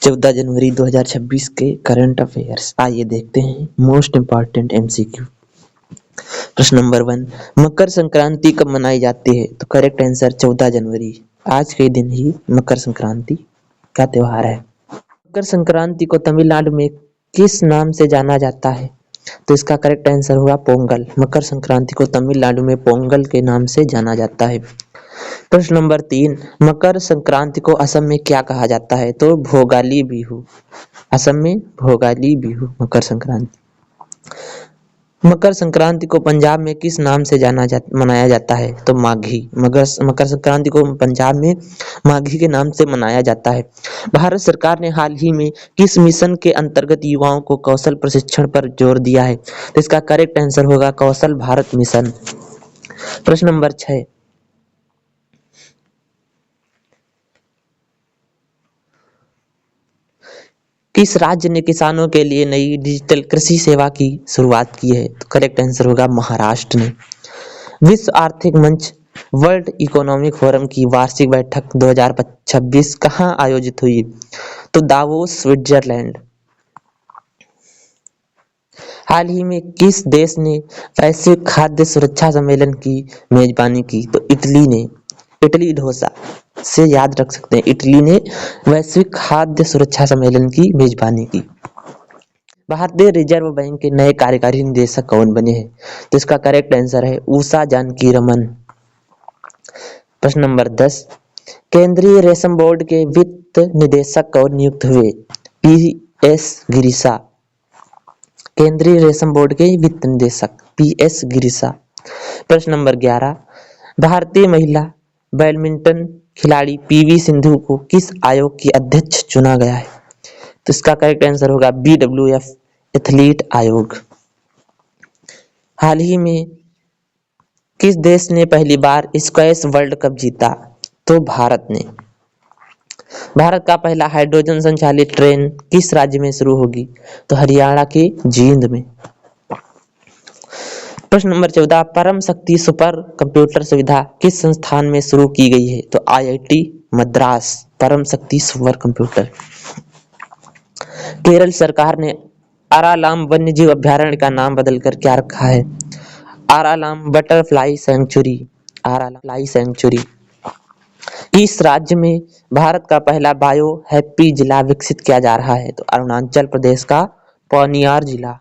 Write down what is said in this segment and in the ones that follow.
14 जनवरी 2026 के current affairs. आइए देखते हैं मोस्ट इम्पॉर्टेंट एमसीक्यू। प्रश्न नंबर 1, मकर संक्रांति कब मनाई जाती है? तो करेक्ट आंसर 14 जनवरी। आज के दिन ही मकर संक्रांति का त्योहार है। मकर संक्रांति को तमिलनाडु में किस नाम से जाना जाता है? तो इसका करेक्ट आंसर होगा पोंगल। मकर संक्रांति को तमिलनाडु में पोंगल के नाम से जाना जाता है। प्रश्न नंबर 3, मकर संक्रांति को असम में क्या कहा जाता है? तो भोगाली बिहू। असम में भोगाली बिहू मकर संक्रांति। मकर संक्रांति को पंजाब में किस नाम से मनाया जाता है? तो माघी। मकर संक्रांति को पंजाब में माघी के नाम से मनाया जाता है। भारत सरकार ने हाल ही में किस मिशन के अंतर्गत युवाओं को कौशल प्रशिक्षण पर जोर दिया है? तो इसका करेक्ट आंसर होगा कौशल भारत मिशन। प्रश्न नंबर 6, किस राज्य ने किसानों के लिए नई डिजिटल कृषि सेवा की शुरुआत की है? तो करेक्ट आंसर होगा महाराष्ट्र ने। विश्व आर्थिक मंच वर्ल्ड इकोनॉमिक फोरम की वार्षिक बैठक 2026 कहाँ आयोजित हुई? तो दावोस स्विट्जरलैंड। हाल ही में किस देश ने वैश्विक खाद्य सुरक्षा सम्मेलन की मेजबानी की? तो इटली ने। इटली डोसा से याद रख सकते हैं, इटली ने वैश्विक खाद्य सुरक्षा सम्मेलन की मेजबानी की। भारतीय रिजर्व बैंक के नए कार्यकारी निदेशक कौन बने हैं? तो इसका करेक्ट आंसर है उषा जानकी रमन। प्रश्न नंबर 10, केंद्रीय रेशम बोर्ड के वित्त निदेशक कौन नियुक्त हुए? पी.एस. गिरिशा। केंद्रीय रेशम बोर्ड के वित्त निदेशक पी.एस. गिरिशा। प्रश्न नंबर 11, भारतीय महिला बैडमिंटन खिलाड़ी पीवी सिंधु को किस आयोग की अध्यक्ष चुना गया है? तो इसका करेक्ट आंसर होगा बीडब्ल्यूएफ एथलीट आयोग। हाल ही में किस देश ने पहली बार स्क्वैश वर्ल्ड कप जीता? तो भारत ने। भारत का पहला हाइड्रोजन संचालित ट्रेन किस राज्य में शुरू होगी? तो हरियाणा के जींद में। प्रश्न नंबर 14, परम शक्ति सुपर कंप्यूटर सुविधा किस संस्थान में शुरू की गई है? तो आईआईटी मद्रास परम शक्ति सुपर कंप्यूटर। केरल सरकार ने आरालाम वन्यजीव अभयारण्य का नाम बदलकर क्या रखा है? आरालाम बटरफ्लाई सेंचुरी। आरालाम सेंचुरी। इस राज्य में भारत का पहला बायो हैप्पी जिला विकसित किया जा रहा है? तो अरुणाचल प्रदेश का पौनियार जिला।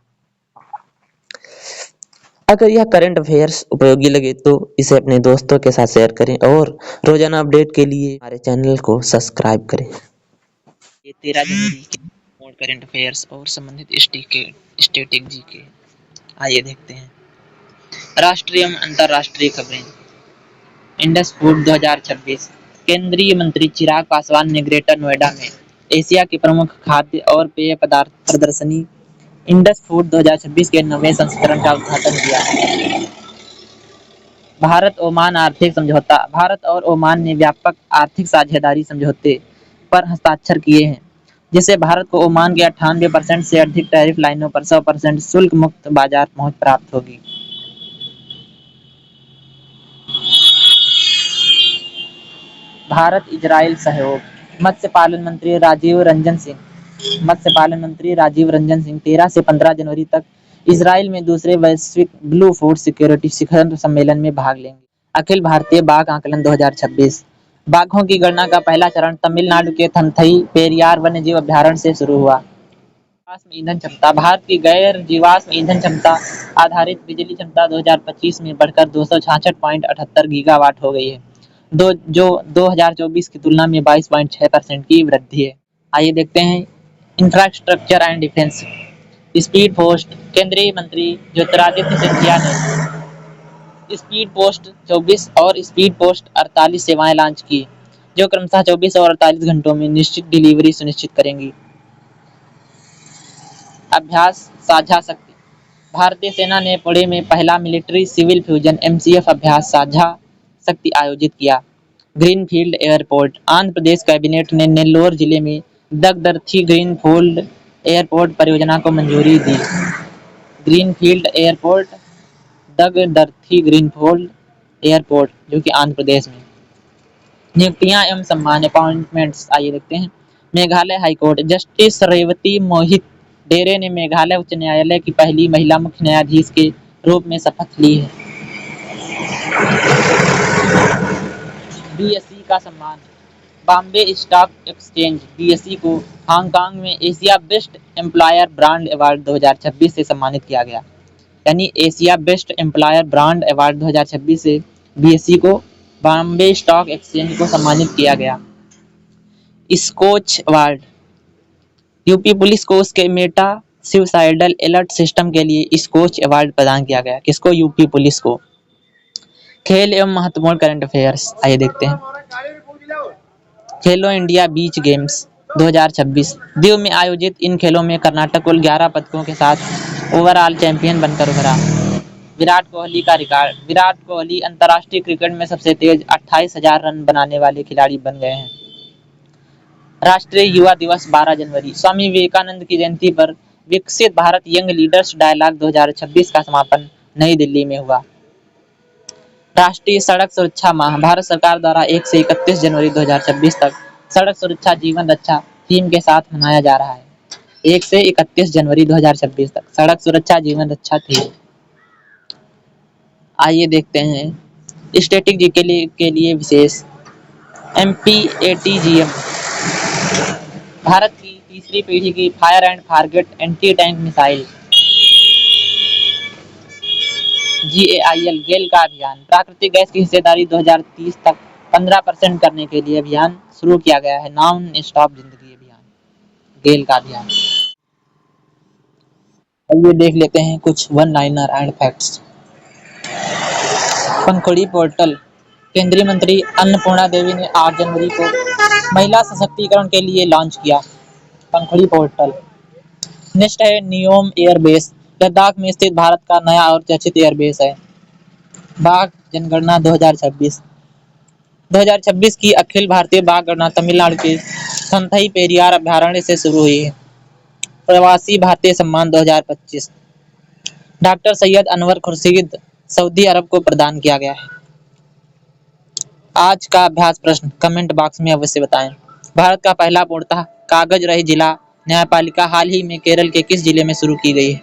अगर यह करंट अफेयर्स उपयोगी लगे तो इसे अपने दोस्तों के साथ शेयर करें और रोजाना अपडेट के लिए हमारे चैनल को सब्सक्राइब करें। ये 13 जनवरी के और करंट अफेयर्स और संबंधित स्टैटिक जीके। आइए देखते हैं। राष्ट्रीय एवं अंतर्राष्ट्रीय खबरें। Indus food 2026। केंद्रीय मंत्री चिराग पासवान ने ग्रेटर नोएडा में एशिया की प्रमुख खाद्य और पेय पदार्थ प्रदर्शनी इंडस फूड 2026 के 9वें संस्करण का उद्घाटन किया। भारत ओमान आर्थिक समझौता। भारत और ओमान ने व्यापक आर्थिक साझेदारी समझौते पर हस्ताक्षर किए हैं, जिससे भारत को ओमान के 98% से अधिक टैरिफ लाइनों पर 100% शुल्क मुक्त बाजार पहुंच प्राप्त होगी। भारत इजराइल सहयोग। मत्स्य पालन मंत्री राजीव रंजन सिंह 13 से 15 जनवरी तक इजराइल में दूसरे वैश्विक ब्लू फूड सिक्योरिटी शिखर सम्मेलन में भाग लेंगे। अखिल भारतीय बाघ आकलन 2026। बाघों की गणना का पहला चरण तमिलनाडु के थंथई पेरियार वन्यजीव अभयारण्य से शुरू हुआ। जीवाश्म ईंधन क्षमता। भारत की गैर जीवाश्म ईंधन क्षमता आधारित बिजली क्षमता 2025 में बढ़कर 266.78 गीगावाट हो गई है, जो 2024 की तुलना में 22.6% की वृद्धि है। आइए देखते हैं infrastructure and defence. Speed post. केंद्रीय मंत्री ज्योतिरादित्य सिंधिया ने स्पीड पोस्ट 24 और स्पीड पोस्ट 48 सेवाएं लॉन्च की, जो क्रमशः 24 और 48 घंटों में निश्चित डिलीवरी सुनिश्चित करेंगी। अभ्यास साझा शक्ति। भारतीय सेना ने पुणे में पहला मिलिट्री सिविल फ्यूजन एमसीएफ अभ्यास साझा शक्ति आयोजित किया। Greenfield airport. Andhra Pradesh cabinet ने नेल्लोर जिले में दगदर्थी ग्रीनफील्ड एयरपोर्ट परियोजना को मंजूरी दी। ग्रीनफील्ड एयरपोर्ट, दगदर्थी ग्रीनफील्ड एयरपोर्ट, जो कि आंध्र प्रदेश में। नियुक्तियां एवं सम्मान अपॉइंटमेंट्स। आइए देखते हैं। मेघालय हाईकोर्ट जस्टिस रेवती मोहित डेरे ने मेघालय उच्च न्यायालय की पहली महिला मुख्य न्यायाधीश के रूप में शपथ ली है। बीएसई का सम्मान बॉम्बे स्टॉक एक्सचेंज बीएसई को हांगकांग में Asia best employer brand award 2026 से सम्मानित किया गया। यानी Asia best employer brand award 2026 से बीएसई को बॉम्बे स्टॉक एक्सचेंज को सम्मानित किया गया। स्कोच अवार्ड यूपी पुलिस को उसके मेटा सुसाइडल अलर्ट सिस्टम के लिए स्कोच अवार्ड प्रदान किया गया। किसको? यूपी पुलिस को। खेल एवं महत्वपूर्ण करंट अफेयर्स आइए देखते हैं। खेलो इंडिया बीच गेम्स 2026 दीव में आयोजित इन खेलों में कर्नाटक कुल 11 पदकों के साथ ओवरऑल चैंपियन बनकर उभरा। विराट कोहली का रिकॉर्ड विराट कोहली अंतर्राष्ट्रीय क्रिकेट में सबसे तेज 28,000 रन बनाने वाले खिलाड़ी बन गए हैं। राष्ट्रीय युवा दिवस 12 जनवरी स्वामी विवेकानंद की जयंती पर विकसित भारत यंग लीडर्स डायलॉग 2026 का समापन नई दिल्ली में हुआ। राष्ट्रीय सड़क सुरक्षा माह भारत सरकार द्वारा 1 से 31 जनवरी 2026 तक सड़क सुरक्षा जीवन रक्षा थीम के साथ मनाया जा रहा है। 1 से 31 जनवरी 2026 तक सड़क सुरक्षा जीवन रक्षा थीम। आइए देखते हैं स्टैटिक जी के लिए विशेष MPATGM भारत की तीसरी पीढ़ी की fire and forget anti tank missile. GAIL गेल का अभियान प्राकृतिक गैस की हिस्सेदारी 2030 तक 15% करने के लिए अभियान शुरू किया गया है। नॉन स्टॉप जिंदगी अभियान गेल का अभियान। आइए देख लेते हैं कुछ one liner and facts. Pankhuri portal केंद्रीय मंत्री अन्नपूर्णा देवी ने 8 जनवरी को महिला सशक्तिकरण के लिए लॉन्च किया। पंखुड़ी पोर्टल। नेक्स्ट है नियोम एयरबेस लद्दाख में स्थित भारत का नया और चर्चित एयरबेस है। बाघ जनगणना 2026 की अखिल भारतीय बाघ गणना तमिलनाडु के थंथई पेरियार अभ्यारण्य से शुरू हुई है। प्रवासी भारतीय सम्मान 2025 डॉक्टर सैयद अनवर खुर्शीद सऊदी अरब को प्रदान किया गया है। आज का अभ्यास प्रश्न कमेंट बॉक्स में अवश्य बताएं। भारत का पहला पूर्णतः कागज रहित जिला न्यायपालिका हाल ही में केरल के किस जिले में शुरू की गई है?